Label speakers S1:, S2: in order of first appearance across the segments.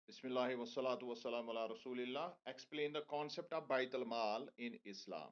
S1: Bismillah wassalatu wassalamu ala Rasulillah. Explain the concept of Bait al-Mal in Islam.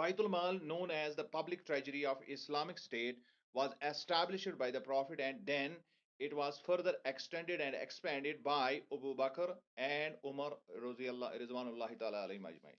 S1: Baitul Mal, known as the public treasury of Islamic State, was established by the Prophet, and then it was further extended and expanded by Abu Bakr and Umar Rizwanullah ta'ala alayhim ajmain.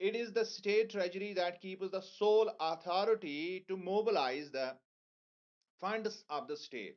S1: It is the state treasury that keeps the sole authority to mobilize the funds of the state.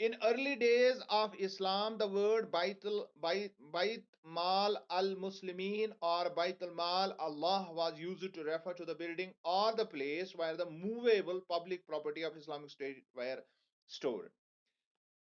S1: In early days of Islam, the word Bait Mal al Muslimin or Bait al Mal Allah was used to refer to the building or the place where the movable public property of Islamic State were stored.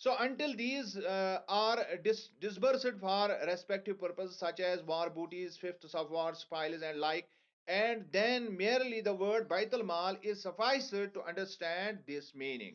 S1: So until these are disbursed for respective purposes such as war booties, fifths of war spoils and like, and then merely the word Baitul Mal is sufficed to understand this meaning.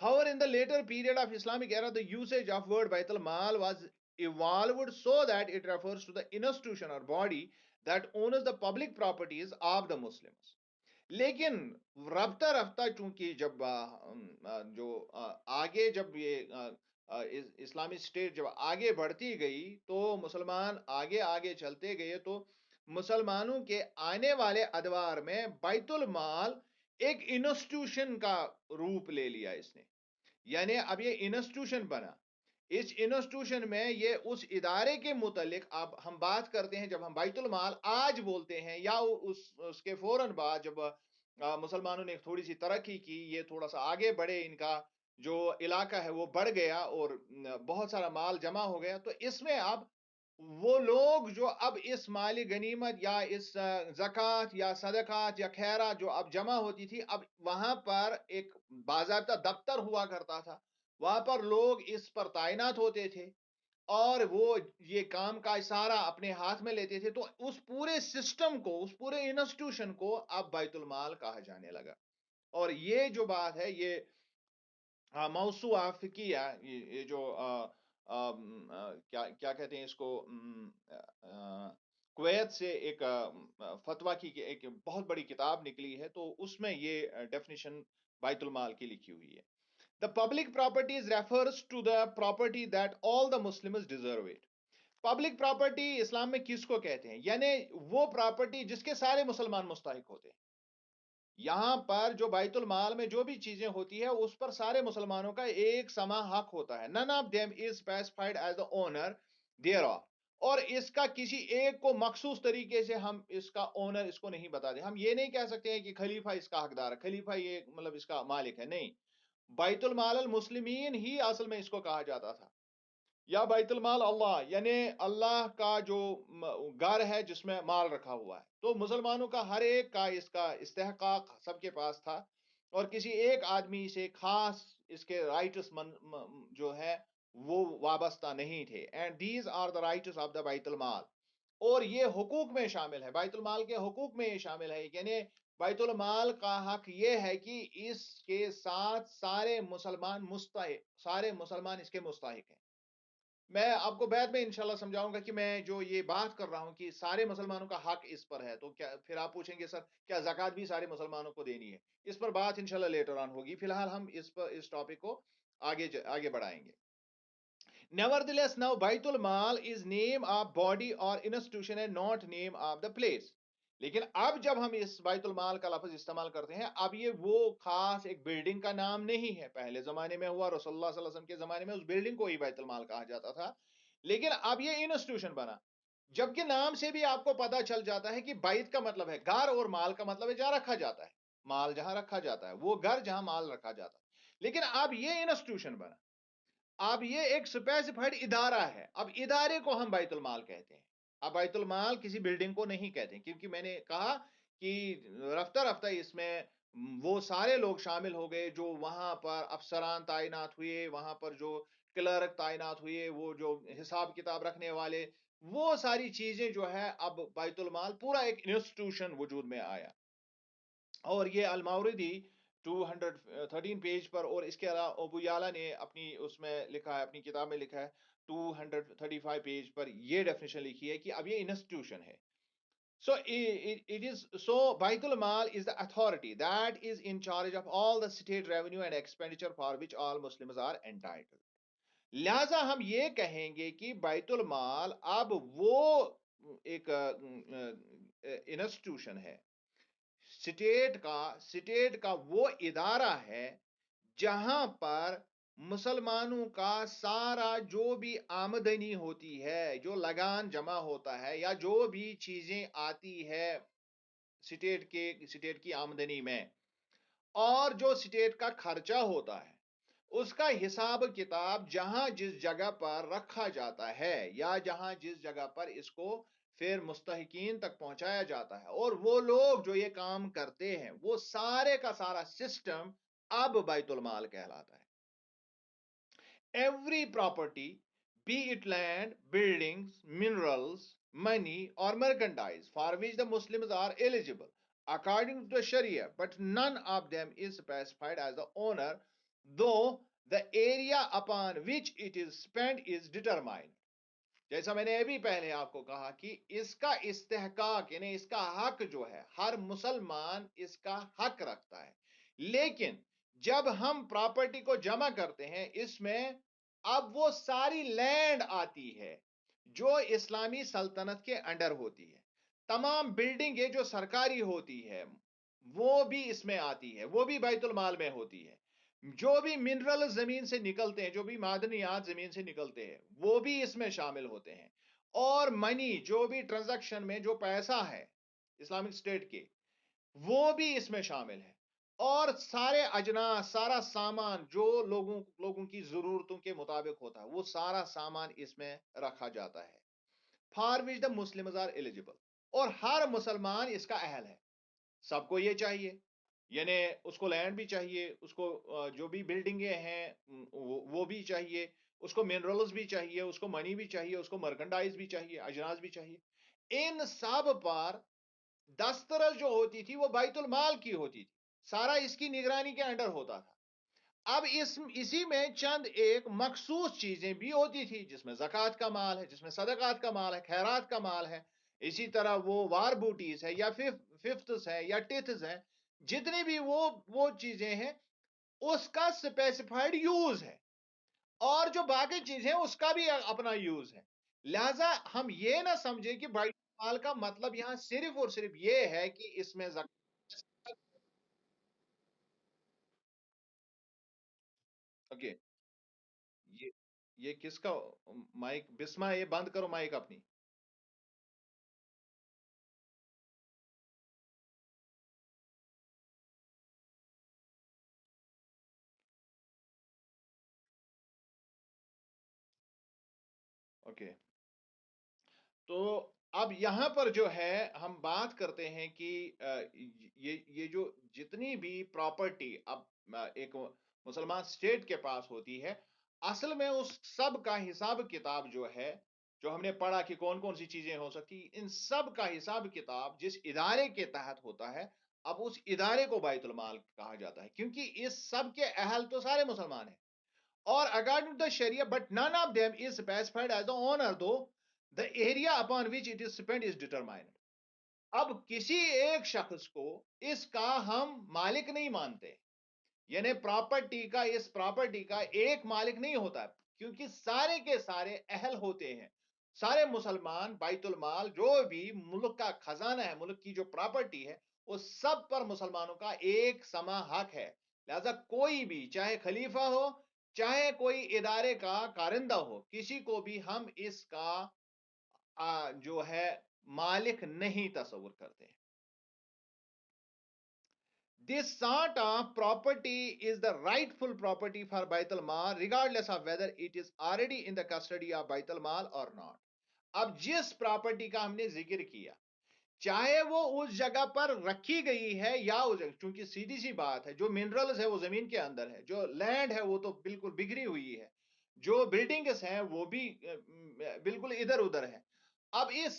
S1: However, in the later period of Islamic era, the usage of word Baitul Mal was evolved so that it refers to the institution or body that owns the public properties of the Muslims. لیکن رفتہ رفتہ چونکہ جب جو آگے جب یہ اسلامی اسٹیٹ جب آگے بڑھتی گئی تو مسلمان آگے آگے چلتے گئے تو مسلمانوں کے آنے والے ادوار میں بیت المال ایک انسٹیٹیوشن کا روپ لے لیا اس نے. یعنی اب یہ انسٹیٹیوشن بنا. اس انسٹیٹیوشن میں یہ اس ادارے کے متعلق اب ہم بات کرتے ہیں. جب ہم بیت المال آج بولتے ہیں یا اس کے فوراً بعد جب مسلمانوں نے تھوڑی سی ترقی کی, یہ تھوڑا سا آگے بڑھے, ان کا جو علاقہ ہے وہ بڑھ گیا اور بہت سارا مال جمع ہو گیا, تو اس میں اب وہ لوگ جو اب اس مالی غنیمت یا اس زکوٰۃ یا صدقات یا خیرات جو اب جمع ہوتی تھی, اب وہاں پر ایک باضابطہ دفتر ہوا کرتا تھا, وہاں پر لوگ اس پر تعینات ہوتے تھے اور وہ یہ کام کا اشارہ اپنے ہاتھ میں لیتے تھے. تو اس پورے سسٹم کو, اس پورے انسٹیٹیوشن کو اب بیت المال کہا جانے لگا. اور یہ جو بات ہے یہ موسوعہ فقیہ, یہ جو کیا کیا کہتے ہیں اس کو, کویت سے ایک فتویٰ کی ایک بہت بڑی کتاب نکلی ہے, تو اس میں یہ ڈیفینیشن بیت المال کی لکھی ہوئی ہے. The public properties refers to the property that all the Muslims deserve it. Public property اسلام میں کس کو کہتے ہیں؟ یعنی وہ پراپرٹی جس کے سارے مسلمان مستحق ہوتے ہیں. یہاں پر جو بیت المال میں جو بھی چیزیں ہوتی ہے اس پر سارے مسلمانوں کا ایک سما حق ہوتا ہے. None of them is specified as the owner thereof. اور اس کا کسی ایک کو مخصوص طریقے سے ہم اس کا اونر اس کو نہیں بتا دیں. ہم یہ نہیں کہہ سکتے ہیں کہ خلیفہ اس کا حقدار ہے, خلیفہ یہ مطلب اس کا مالک ہے, نہیں. بیت المال المسلمین ہی اصل میں اس کو کہا جاتا تھا, یا بیت المال اللہ, یعنی اللہ کا جو گھر ہے جس میں مال رکھا ہوا ہے. تو مسلمانوں کا ہر ایک کا اس کا استحقاق سب کے پاس تھا, اور کسی ایک آدمی سے خاص اس کے رائٹس جو ہے وہ وابستہ نہیں تھے. And these are the rights of the بیت المال. اور یہ حقوق میں شامل ہے, بیت المال کے حقوق میں یہ شامل ہے. یعنی بیت المال کا حق یہ ہے کہ اس کے ساتھ سارے مسلمان مستحق, سارے مسلمان اس کے مستحق ہیں. میں آپ کو بعد میں انشاءاللہ سمجھاؤں گا کہ میں جو یہ بات کر رہا ہوں کہ سارے مسلمانوں کا حق اس پر ہے, تو کیا پھر آپ پوچھیں گے سر کیا زکوٰۃ بھی سارے مسلمانوں کو دینی ہے؟ اس پر بات انشاءاللہ لیٹر آن ہوگی. فی الحال ہم اس ٹاپک کو آگے بڑھائیں گے. Nevertheless, now Baitul Mal is name of body or institution and not name of the place. لیکن اب جب ہم اس بیت المال کا لفظ استعمال کرتے ہیں, اب یہ وہ خاص ایک بلڈنگ کا نام نہیں ہے. پہلے زمانے میں ہوا, رسول اللہ صلی اللہ علیہ وسلم کے زمانے میں اس بلڈنگ کو ہی بیت المال کہا جاتا تھا, لیکن اب یہ انسٹیٹیوشن بنا. جبکہ نام سے بھی آپ کو پتا چل جاتا ہے کہ بیت کا مطلب ہے گھر, اور مال کا مطلب ہے جہاں رکھا جاتا ہے, مال جہاں رکھا جاتا ہے, وہ گھر جہاں مال رکھا جاتا ہے. لیکن اب یہ انسٹیٹیوشن بنا, اب یہ ایک اسپیسیفائڈ ادارہ ہے. اب ادارے کو ہم بیت المال کہتے ہیں. اب بیت المال کسی بلڈنگ کو نہیں کہتے ہیں, کیونکہ میں نے کہا کہ رفتہ رفتہ اس میں وہ سارے لوگ شامل ہو گئے جو وہاں پر افسران تعینات ہوئے, وہاں پر جو کلرک تعینات ہوئے, وہ جو حساب کتاب رکھنے والے, وہ ساری چیزیں جو ہے اب بیت المال پورا ایک انسٹیٹیوشن وجود میں آیا. اور یہ الماوردی 213 پیج پر, اور اس کے علاوہ ابو یالا نے اپنی اس میں لکھا ہے, اپنی کتاب میں لکھا ہے 235 پیج پر یہ ڈیفینیشن لکھی ہے کہ اب یہ انسٹیٹیوشن ہے. So it is so Baitul Mal is the authority that is in charge of all the state revenue and expenditure for which all Muslims are entitled. لہذا ہم یہ کہیں گے کہ بیت المال اب وہ ایک انسٹیٹیوشن ہے, سٹیٹ کا وہ ادارہ ہے جہاں پر مسلمانوں کا سارا جو بھی آمدنی ہوتی ہے, جو لگان جمع ہوتا ہے, یا جو بھی چیزیں آتی ہے سٹیٹ کی آمدنی میں, اور جو سٹیٹ کا خرچہ ہوتا ہے, اس کا حساب کتاب جہاں جس جگہ پر رکھا جاتا ہے, یا جہاں جس جگہ پر اس کو پھر مستحقین تک پہنچایا جاتا ہے, اور وہ لوگ جو یہ کام کرتے ہیں, وہ سارے کا سارا سسٹم اب بیت المال کہلاتا ہے. Every property, be it land, buildings, minerals, money, or merchandise, for which the Muslims are eligible according to the Sharia, but none of them is specified as the owner, though the area upon which it is spent is determined. جیسا میں نے ابھی پہلے آپ کو کہا کہ اس کا استحقاق یعنی اس کا حق جو ہے ہر مسلمان اس کا حق رکھتا ہے، لیکن جب ہم پراپرٹی کو جمع کرتے ہیں اس میں اب وہ ساری لینڈ آتی ہے جو اسلامی سلطنت کے انڈر ہوتی ہے، تمام بلڈنگیں جو سرکاری ہوتی ہے وہ بھی اس میں آتی ہے، وہ بھی بیت المال میں ہوتی ہے، جو بھی منرل زمین سے نکلتے ہیں، جو بھی معدنیات زمین سے نکلتے ہیں وہ بھی اس میں شامل ہوتے ہیں، اور منی جو بھی ٹرانزیکشن میں جو پیسہ ہے اسلامک اسٹیٹ کے وہ بھی اس میں شامل ہے، اور سارے اجناس سارا سامان جو لوگوں کی ضرورتوں کے مطابق ہوتا ہے وہ سارا سامان اس میں رکھا جاتا ہے، for which the Muslims are eligible, اور ہر مسلمان اس کا اہل ہے، سب کو یہ چاہیے، یعنی اس کو لینڈ بھی چاہیے، اس کو جو بھی بلڈنگیں ہیں وہ بھی چاہیے، اس کو منرلز بھی چاہیے، اس کو منی بھی چاہیے، اس کو مرکنڈائز بھی چاہیے، اجناس بھی چاہیے، ان سب پر دسترس جو ہوتی تھی وہ بیت المال کی ہوتی تھی، سارا اس کی نگرانی کے انڈر ہوتا تھا۔ اب اسی میں چند ایک مخصوص چیزیں بھی ہوتی تھی جس میں زکوٰۃ کا مال ہے، جس میں صدقات کا مال ہے، خیرات کا مال ہے، اسی طرح وہ وار بوٹیز ہے یا ففتس ہے یا ٹیتھز ہے، جتنی بھی وہ چیزیں ہیں اس کا اسپیسیفائڈ یوز ہے، اور جو باقی چیزیں اس کا بھی اپنا یوز ہے، لہذا ہم یہ نہ سمجھیں کہ بیت المال کا مطلب یہاں صرف اور صرف یہ ہے کہ اس میں اوکے، یہ یہ کس کا مائک بسما، یہ بند کرو مائک اپنی۔ اوکے، تو اب یہاں پر جو ہے ہم بات کرتے ہیں کہ یہ جو جتنی بھی پراپرٹی اب ایک مسلمان اسٹیٹ کے پاس ہوتی ہے، اصل میں اس سب کا حساب کتاب جو ہے، جو ہم نے پڑھا کہ کون کون سی چیزیں ہو سکتی، ان سب کا حساب کتاب جس ادارے کے تحت ہوتا ہے، اب اس ادارے کو بیت المال کہا جاتا ہے، کیونکہ اس سب کے اہل تو سارے مسلمان ہیں، or according to the Sharia, but none of them is specified as the owner, though the area upon which it is spent is determined. اب کسی ایک شخص کو اس کا ہم مالک نہیں مانتے، یعنی پراپرٹی کا، اس پراپرٹی کا ایک مالک نہیں ہوتا، کیونکہ سارے کے سارے اہل ہوتے ہیں، سارے مسلمان بیت المال جو بھی ملک کا خزانہ ہے، ملک کی جو پراپرٹی ہے وہ سب پر مسلمانوں کا ایک سما حق ہے، لہذا کوئی بھی چاہے خلیفہ ہو چاہے کوئی ادارے کا کارندہ ہو، کسی کو بھی ہم اس کا جو ہے مالک نہیں تصور کرتے۔ This sort of property is the rightful property for Bait al-Mal regardless of whether it is already in the custody of Bait al-Mal or not. اب جس پراپرٹی کا ہم نے ذکر کیا، چاہے وہ اس جگہ پر رکھی گئی ہے یا اس جگہ، چونکہ سیدھی سی بات ہے جو منرلز ہے وہ زمین کے اندر ہے، جو لینڈ ہے وہ تو بالکل بگڑی ہوئی ہے، جو بلڈنگز ہیں وہ بھی بالکل ادھر ادھر ہے، اب اس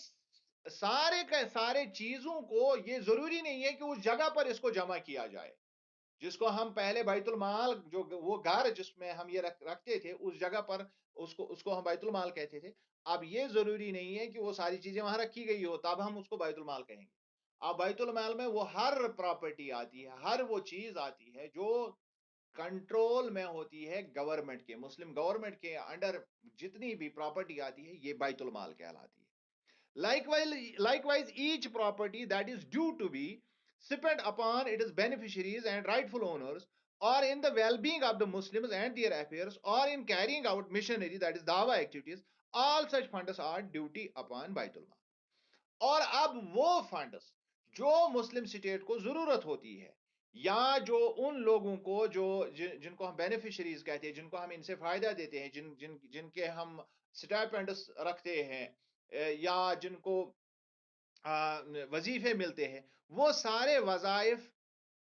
S1: سارے کے سارے چیزوں کو یہ ضروری نہیں ہے کہ اس جگہ پر اس کو جمع کیا جائے، جس کو ہم پہلے بیت المال، جو وہ گھر جس میں ہم یہ رکھتے تھے اس جگہ پر اس کو ہم بیت المال کہتے تھے، اب یہ ضروری نہیں ہے کہ وہ ساری چیزیں وہاں رکھی گئی ہو تب ہم اس کو بیت المال کہیں گے، اب بیت المال میں وہ ہر پراپرٹی آتی ہے، ہر وہ چیز آتی ہے جو کنٹرول میں ہوتی ہے گورنمنٹ کے، مسلم گورنمنٹ کے انڈر جتنی بھی پراپرٹی آتی ہے یہ بیت المال کہلاتی ہے۔ Likewise, each property that is due to be spent upon its beneficiaries and rightful owners, or in the well-being of the Muslims and their affairs, or in carrying out missionary, that is dawa activities, all such funds are duty upon Baitul Mal. اور اب وہ funds جو مسلم state کو ضرورت ہوتی ہے، یا جو ان لوگوں کو جو جن کو ہم بینیفیشریز کہتے ہیں، جن کو ہم ان سے فائدہ دیتے ہیں، جن کے ہم سٹائپینڈس رکھتے ہیں، یا جن کو وظیفے ملتے ہیں، وہ سارے وظائف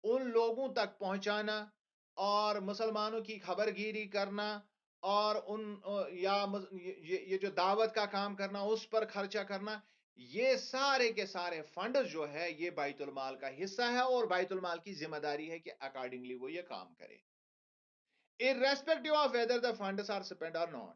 S1: ان لوگوں تک پہنچانا اور مسلمانوں کی خبر گیری کرنا، اور ان یا یہ جو دعوت کا کام کرنا اس پر خرچہ کرنا، یہ سارے کے سارے فنڈ جو ہے یہ بیت المال کا حصہ ہے، اور بیت المال کی ذمہ داری ہے کہ اکارڈنگلی وہ یہ کام کرے irrespective of whether the funds are spent or not.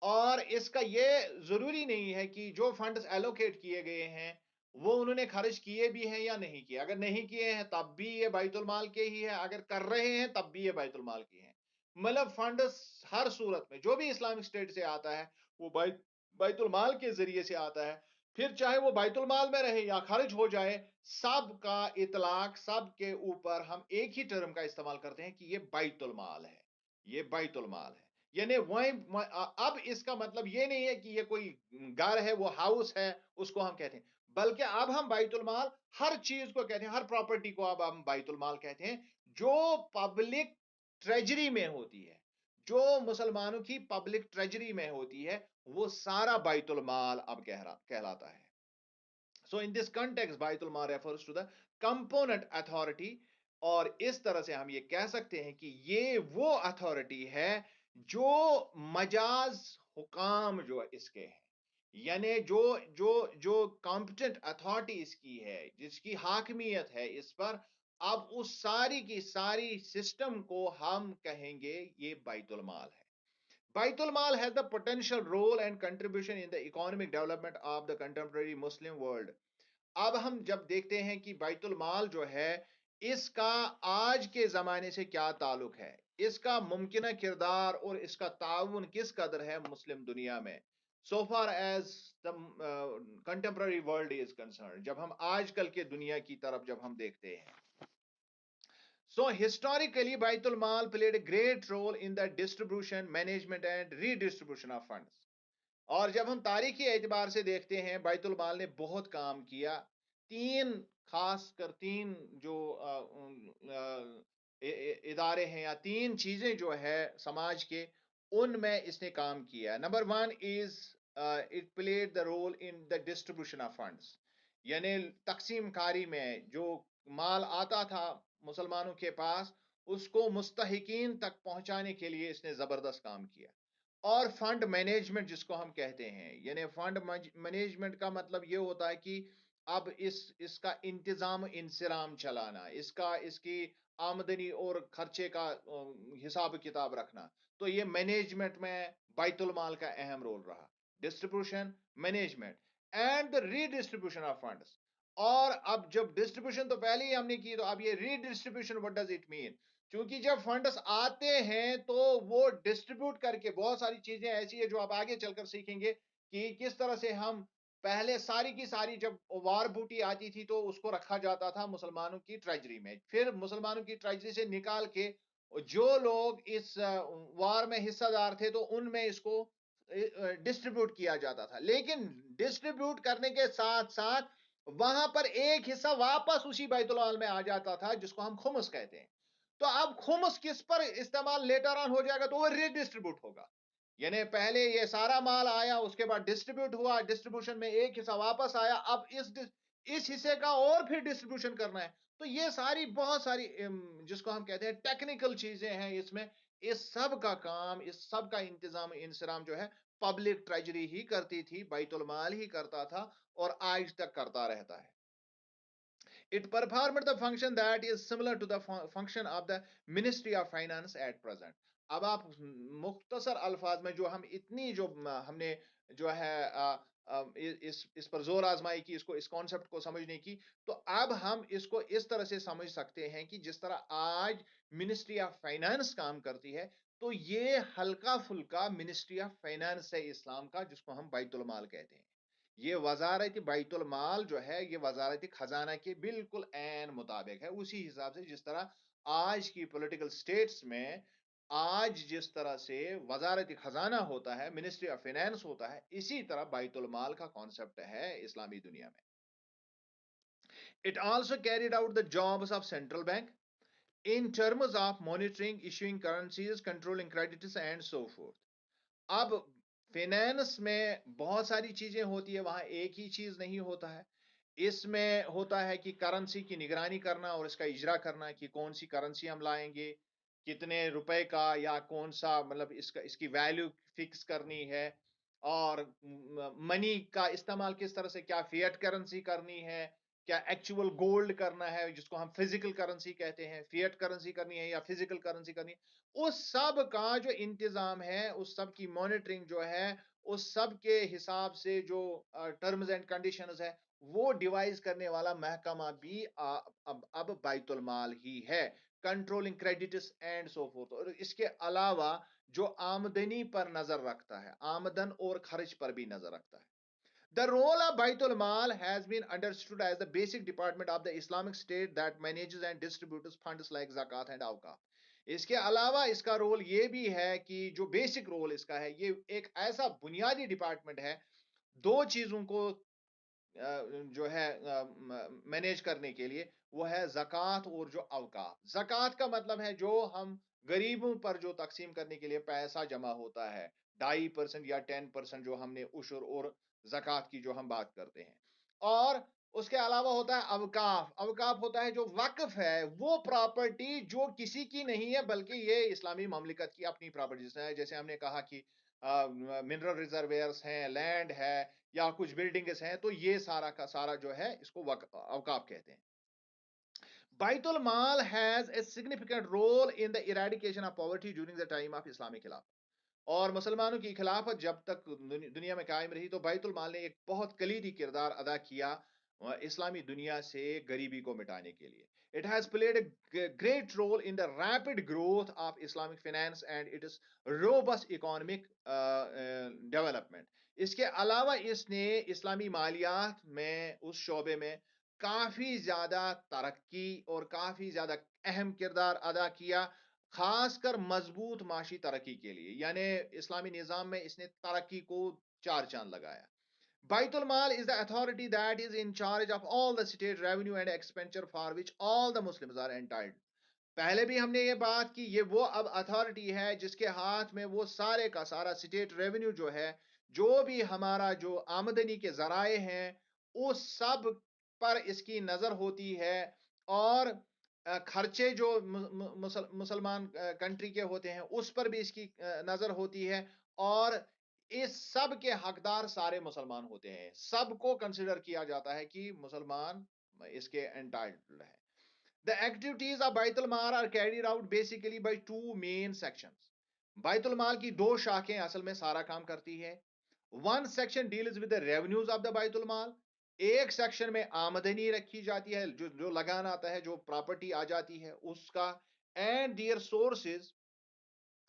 S1: اور اس کا یہ ضروری نہیں ہے کہ جو فنڈز ایلوکیٹ کیے گئے ہیں وہ انہوں نے خرچ کیے بھی ہیں یا نہیں کیے. اگر نہیں کیے ہیں تب بھی یہ بیت المال کے ہی ہے, اگر کر رہے ہیں تب بھی یہ بیت المال کی ہیں. مطلب فنڈز ہر صورت میں جو بھی اسلامک اسٹیٹ سے آتا ہے وہ بیت المال کے ذریعے سے آتا ہے. پھر چاہے وہ بیت المال میں رہے یا خرچ ہو جائے, سب کا اطلاق سب کے اوپر ہم ایک ہی ٹرم کا استعمال کرتے ہیں کہ یہ بیت المال ہے, یہ بیت المال ہے. یعنی اب اس کا مطلب یہ نہیں ہے کہ یہ کوئی گھر ہے, وہ ہاؤس ہے, اس کو ہم کہتے ہیں, بلکہ اب ہم بیت المال ہر چیز کو کہتے ہیں, ہر پراپرٹی کو اب ہم بیت المال کہتے ہیں جو پبلک ٹریجری میں ہوتی ہے, جو مسلمانوں کی پبلک ٹریجری میں ہوتی ہے, وہ سارا بیت المال اب کہلاتا ہے. So in this context, بیت المال refers to the component authority, اور اس طرح سے ہم یہ کہہ سکتے ہیں کہ یہ وہ اتھارٹی ہے جو مجاز حکام جو اس کے ہیں, یعنی جو کمپٹنٹ اتھارٹی اس کی ہے, جس کی حاکمیت ہے اس پر, اب اس ساری کی ساری سسٹم کو ہم کہیں گے یہ بیت المال ہے. بیت المال has the potential role and contribution in the economic development of the contemporary Muslim world. اب ہم جب دیکھتے ہیں کہ بیت المال جو ہے اس کا آج کے زمانے سے کیا تعلق ہے, اس کا ممکنہ کردار اور اس کا تعاون کس قدر ہے مسلم دنیا میں, so far as the contemporary world is concerned, جب ہم آج کل کے دنیا کی طرف جب ہم دیکھتے ہیں. So historically, Baitul Mal played a great role in the distribution, management and redistribution of funds. اور جب ہم تاریخی اعتبار سے دیکھتے ہیں بیت المال نے بہت کام کیا. تین خاص کر تین جو ادارے ہیں یا تین چیزیں جو ہے سماج کے, ان میں اس نے کام کیا. Number one is it played the role in the distribution of funds, یعنی تقسیم کاری میں جو مال آتا تھا مسلمانوں کے پاس اس کو مستحقین تک پہنچانے کے لیے اس نے زبردست کام کیا. اور فنڈ مینجمنٹ جس کو ہم کہتے ہیں, یعنی فنڈ مینجمنٹ کا مطلب یہ ہوتا ہے کہ اب اس کا انتظام انصرام چلانا, اس کی آمدنی اور خرچے کا حساب کتاب رکھنا. تو یہ مینجمنٹ میں بیت المال کا اہم رول رہا, distribution, management and redistribution of funds. اور اب جب ڈسٹریبیوشن تو پہلے ہی ہم نے کی, تو اب یہ redistribution what does it mean, کیونکہ جب فنڈس آتے ہیں تو وہ ڈسٹریبیوٹ کر کے, بہت ساری چیزیں ایسی ہیں جو آپ آگے چل کر سیکھیں گے کہ کس طرح سے ہم پہلے ساری کی ساری جب وار بوٹی آتی تھی تو اس کو رکھا جاتا تھا مسلمانوں کی ٹریجری میں, پھر مسلمانوں کی ٹریجری سے نکال کے جو لوگ اس وار میں حصہ دار تھے تو ان میں اس کو ڈسٹریبیوٹ کیا جاتا تھا. لیکن ڈسٹریبیوٹ کرنے کے ساتھ ساتھ وہاں پر ایک حصہ واپس اسی بیت المال میں آ جاتا تھا جس کو ہم خمس کہتے ہیں. تو اب خمس کس پر استعمال لیٹر آن ہو جائے گا, تو وہ ری ڈسٹریبیوٹ ہوگا. یعنی پہلے یہ سارا مال آیا, اس کے بعد ڈسٹریبیوٹ ہوا, ڈسٹریبیوشن میں ایک حصہ واپس آیا, اب اس حصے کا اور پھر ڈسٹریبیوشن کرنا ہے. تو یہ ساری بہت ساری جس کو ہم کہتے ہیں ٹیکنیکل چیزیں ہیں اس میں. اس سب کا کام, اس سب کا انتظام انصرام جو ہے پبلک ٹریجری ہی کرتی تھی, بیت المال ہی کرتا تھا اور آج تک کرتا رہتا ہے. It performed the function that is similar to the function of the Ministry of Finance at present. اب آپ مختصر الفاظ میں جو ہم اتنی جو ہم نے جو ہے اس پر زور آزمائی کی, اس کو اس کانسیپٹ کو سمجھنے کی, تو اب ہم اس کو اس طرح سے سمجھ سکتے ہیں کہ جس طرح آج منسٹری آف فائنانس کام کرتی ہے, تو یہ ہلکا پھلکا منسٹری آف فائنانس ہے اسلام کا, جس کو ہم بیت المال کہتے ہیں. یہ وزارت بیت المال جو ہے یہ وزارت خزانہ کے بالکل عین مطابق ہے, اسی حساب سے جس طرح آج کی پولیٹیکل سٹیٹس میں آج جس طرح سے وزارت خزانہ ہوتا ہے, منسٹری آف فائنانس ہوتا ہے, اسی طرح بیت المال کا کانسیپٹ ہے اسلامی دنیا میں. It also carried out the jobs of central bank in terms of monitoring, issuing currencies, controlling credits and so forth. اب فینانس میں بہت ساری چیزیں ہوتی ہے, وہاں ایک ہی چیز نہیں ہوتا ہے. اس میں ہوتا ہے کہ کرنسی کی نگرانی کرنا اور اس کا اجرا کرنا, کہ کون سی کرنسی ہم لائیں گے, کتنے روپے کا, یا کون سا مطلب اس کی ویلیو فکس کرنی ہے, اور منی کا استعمال کس طرح سے, کیا فیٹ کرنسی کرنی ہے, کیا ایکچوئل گولڈ کرنا ہے جس کو ہم فزیکل کرنسی کہتے ہیں، فیٹ کرنسی کرنی ہے یا فزیکل کرنسی کرنی ہے، اس سب کا جو انتظام ہے، اس سب کی مانیٹرنگ جو ہے، اس سب کے حساب سے جو ٹرمز اینڈ کنڈیشنز ہے وہ ڈیوائز کرنے والا محکمہ بھی اب بیت المال ہی ہے، controlling credits and so forth. اور اس کے علاوہ جو آمدنی پر نظر رکھتا ہے، آمدن اور خرچ پر بھی نظر رکھتا ہے. The role of Baitul Mal has been understood as the basic department of the Islamic State that manages and distributes funds like zakat and awqaf. اس کے علاوہ اس کا رول یہ بھی ہے کہ جو بیسک رول اس کا ہے، یہ ایک ایسا بنیادی ڈپارٹمنٹ ہے دو چیزوں کو جو ہے مینیج کرنے کے لیے، وہ ہے زکوٰۃ اور جو اوقاف. زکوٰۃ کا مطلب ہے جو ہم غریبوں پر جو تقسیم کرنے کے لیے پیسہ جمع ہوتا ہے، 2.5% یا 10% جو ہم نے عشر اور زکوٰۃ کی جو ہم بات کرتے ہیں. اور اس کے علاوہ ہوتا ہے اوقاف. اوقاف ہوتا ہے جو وقف ہے، وہ پراپرٹی جو کسی کی نہیں ہے بلکہ یہ اسلامی مملکت کی اپنی پراپرٹیز ہے. جیسے ہم نے کہا کہ منرل ریزرویئرس ہیں، لینڈ ہے یا کچھ بلڈنگز ہیں، تو یہ سارا کا سارا جو ہے اس کو اوقاف کہتے ہیں. بیت المال has a significant role in the eradication of poverty during the time of Islamic Khilafah. اور مسلمانوں کی خلافت جب تک دنیا میں قائم رہی تو بیت المال نے ایک بہت کلیدی کردار ادا کیا اسلامی دنیا سے غریبی کو مٹانے کے لیے. It has played a great role in the rapid growth of Islamic finance and its robust economic development. اس کے علاوہ اس نے اسلامی مالیات میں اس شعبے میں کافی زیادہ ترقی اور کافی زیادہ اہم کردار ادا کیا، خاص کر مضبوط معاشی ترقی کے لیے. یعنی اسلامی نظام میں اس نے ترقی کو چار چاند لگایا. بیت المال is the authority that is in charge of all the state revenue and expenditure for which all the Muslims are entitled. پہلے بھی ہم نے یہ بات کی، یہ وہ اب اتھارٹی ہے جس کے ہاتھ میں وہ سارے کا سارا اسٹیٹ ریونیو جو ہے، جو بھی ہمارا جو آمدنی کے ذرائع ہیں اس سب پر اس کی نظر ہوتی ہے. اور خرچے جو مسلمان کنٹری کے ہوتے ہیں اس پر بھی اس کی نظر ہوتی ہے. اور اس سب کے حقدار سارے مسلمان ہوتے ہیں، سب کو کنسیڈر کیا جاتا ہے کہ مسلمان اس کے انٹائٹلڈ ہے. The activities of Bait al-Mal are carried out basically by two main sections. بیت المال کی دو شاخیں اصل میں سارا کام کرتی ہے. One section deals with the revenues of the بیت المال. ایک سیکشن میں آمدنی رکھی جاتی ہے، جو لگان آتا ہے، جو پراپرٹی آ جاتی ہے اس کا. And their sources,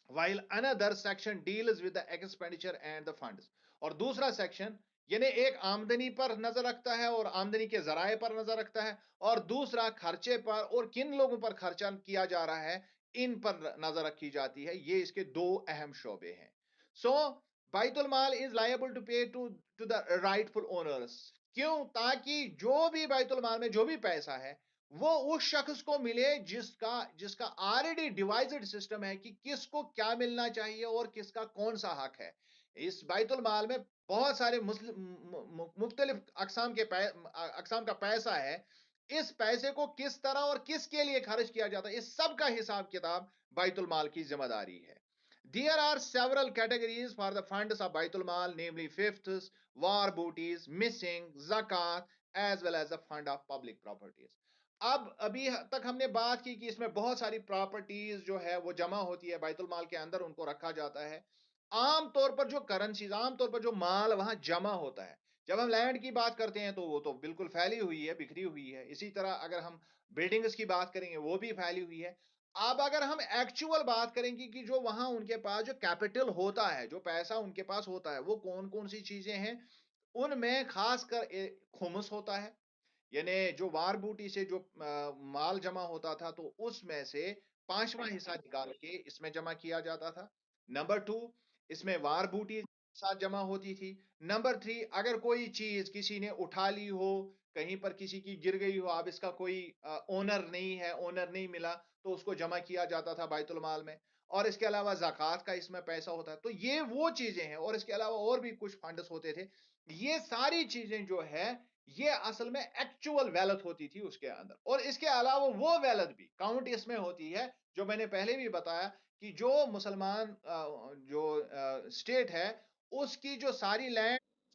S1: while another section deals with the expenditure and the funds. اور دوسرا سیکشن یعنی ایک آمدنی پر نظر رکھتا ہے اور آمدنی کے ذرائع پر نظر رکھتا ہے، اور دوسرا خرچے پر اور کن لوگوں پر خرچہ کیا جا رہا ہے ان پر نظر رکھی جاتی ہے. یہ اس کے دو اہم شعبے ہیں. سو بیت المال is liable to pay to the rightful owners. کیوں؟ تاکہ جو بھی بیت المال میں جو بھی پیسہ ہے وہ اس شخص کو ملے جس کا آلریڈی ڈیوائزڈ سسٹم ہے کہ کس کو کیا ملنا چاہیے اور کس کا کون سا حق ہے. اس بیت المال میں بہت سارے مختلف اقسام کا پیسہ ہے. اس پیسے کو کس طرح اور کس کے لیے خرچ کیا جاتا ہے، اس سب کا حساب کتاب بیت المال کی ذمہ داری ہے. There are several categories for the funds of Bait al-Mal, namely fifths, war booties, missing, zakat, as well as the fund of public properties. اب ابھی تک ہم نے بات کی کہ اس میں بہت ساری پراپرٹیز جو ہے وہ جمع ہوتی ہے بیت المال کے اندر، ان کو رکھا جاتا ہے. عام طور پر جو کرنسیز، عام طور پر جو مال وہاں جمع ہوتا ہے، جب ہم لینڈ کی بات کرتے ہیں تو وہ تو بالکل پھیلی ہوئی ہے، بکھری ہوئی ہے. اسی طرح اگر ہم بلڈنگز کی بات کریں گے وہ بھی پھیلی ہوئی ہے. اب اگر ہم ایکچوئل بات کریں گے کہ جو وہاں ان کے پاس جو کیپٹل ہوتا ہے، جو پیسہ ان کے پاس ہوتا ہے، وہ کون کون سی چیزیں ہیں، ان میں خاص کر خمس ہوتا ہے. یعنی جو وار بوٹی سے جو مال جمع ہوتا تھا تو اس میں سے پانچواں حصہ نکال کے اس میں جمع کیا جاتا تھا. نمبر 2، اس میں وار بوٹی ساتھ جمع ہوتی تھی. نمبر 3، اگر کوئی چیز کسی نے اٹھا لی ہو، کہیں پر کسی کی گر گئی ہو، اب اس کا کوئی اونر نہیں ہے، اونر نہیں ملا، تو اس کو جمع کیا جاتا تھا بیت المال میں. اور اس کے علاوہ زکوٰۃ کا اس میں پیسہ ہوتا ہے. تو یہ وہ چیزیں ہیں، اور اس کے علاوہ اور بھی کچھ فنڈز ہوتے تھے. یہ ساری چیزیں جو ہے یہ اصل میں ایکچوئل ویلتھ ہوتی تھی اس کے اندر. اور اس کے علاوہ وہ ویلتھ بھی کاؤنٹ اس میں ہوتی ہے جو میں نے پہلے بھی بتایا کہ جو مسلمان جو اسٹیٹ ہے اس کی جو ساری لینڈ